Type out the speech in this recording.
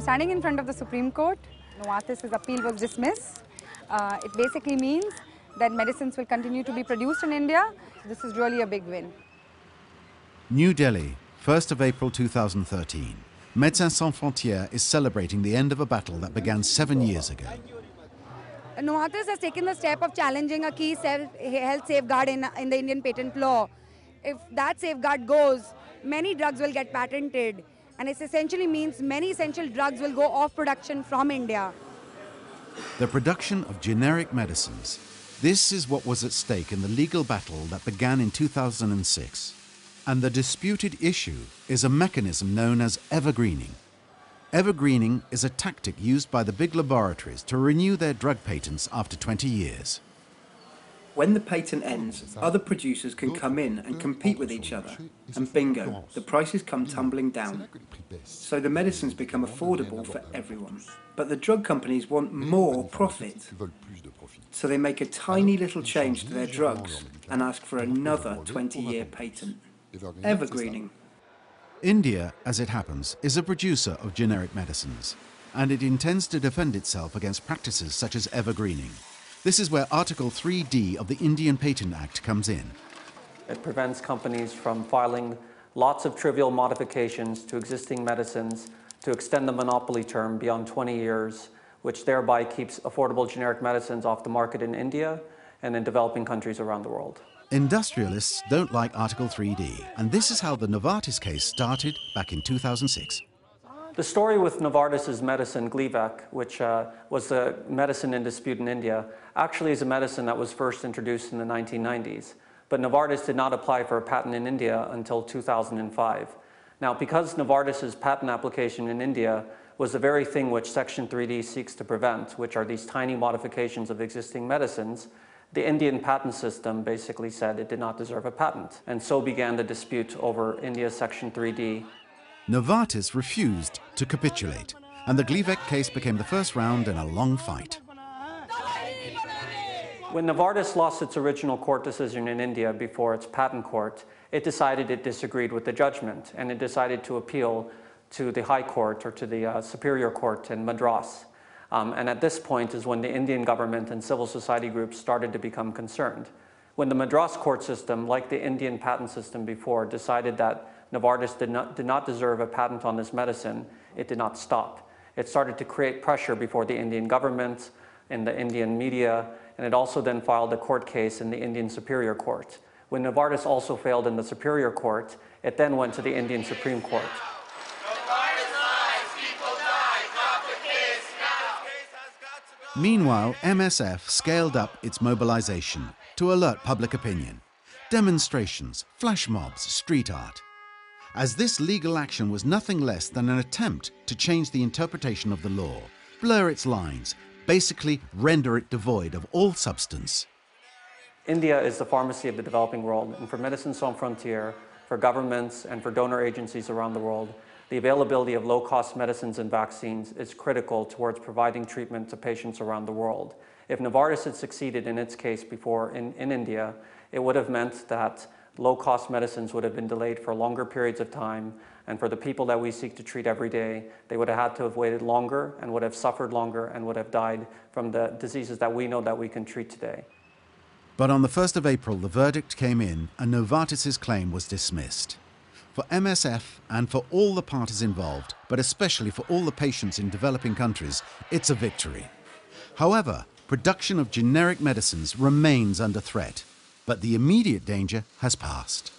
standing in front of the Supreme Court. Novartis' appeal was dismissed. It basically means that medicines will continue to be produced in India. This is really a big win. New Delhi, 1st of April 2013. Médecins Sans Frontières is celebrating the end of a battle that began 7 years ago. Novartis has taken the step of challenging a key health safeguard in the Indian patent law. If that safeguard goes, many drugs will get patented, and it essentially means many essential drugs will go off production from India. The production of generic medicines. This is what was at stake in the legal battle that began in 2006. And the disputed issue is a mechanism known as evergreening. Evergreening is a tactic used by the big laboratories to renew their drug patents after 20 years. When the patent ends, other producers can come in and compete with each other, and bingo, the prices come tumbling down. So the medicines become affordable for everyone. But the drug companies want more profit. So they make a tiny little change to their drugs and ask for another 20-year patent. Evergreening. India, as it happens, is a producer of generic medicines, and it intends to defend itself against practices such as evergreening. This is where Article 3D of the Indian Patent Act comes in. It prevents companies from filing lots of trivial modifications to existing medicines to extend the monopoly term beyond 20 years, which thereby keeps affordable generic medicines off the market in India and in developing countries around the world. Industrialists don't like Article 3D, and this is how the Novartis case started back in 2006. The story with Novartis' medicine, Gleevec, which was the medicine in dispute in India, actually is a medicine that was first introduced in the 1990s. But Novartis did not apply for a patent in India until 2005. Now, because Novartis' patent application in India was the very thing which Section 3D seeks to prevent, which are these tiny modifications of existing medicines, the Indian patent system basically said it did not deserve a patent. And so began the dispute over India's Section 3D. Novartis refused to capitulate, and the Gleevec case became the first round in a long fight. When Novartis lost its original court decision in India before its patent court, it decided it disagreed with the judgment, and it decided to appeal to the High Court or to the Superior Court in Madras. And at this point is when the Indian government and civil society groups started to become concerned. When the Madras court system, like the Indian patent system before, decided that Novartis did not deserve a patent on this medicine, it did not stop. It started to create pressure before the Indian government, in the Indian media, and it also then filed a court case in the Indian Superior Court. When Novartis also failed in the Superior Court, it then went to the Indian Supreme Court. Meanwhile, MSF scaled up its mobilization to alert public opinion. Demonstrations, flash mobs, street art. As this legal action was nothing less than an attempt to change the interpretation of the law, blur its lines, basically render it devoid of all substance. India is the pharmacy of the developing world, and for Médecins Sans Frontières, for governments and for donor agencies around the world, the availability of low-cost medicines and vaccines is critical towards providing treatment to patients around the world. If Novartis had succeeded in its case before in India, it would have meant that low-cost medicines would have been delayed for longer periods of time, and for the people that we seek to treat every day, they would have had to have waited longer and would have suffered longer and would have died from the diseases that we know that we can treat today. But on the 1st of April, the verdict came in and Novartis' claim was dismissed. For MSF and for all the parties involved, but especially for all the patients in developing countries, it's a victory. However, production of generic medicines remains under threat, but the immediate danger has passed.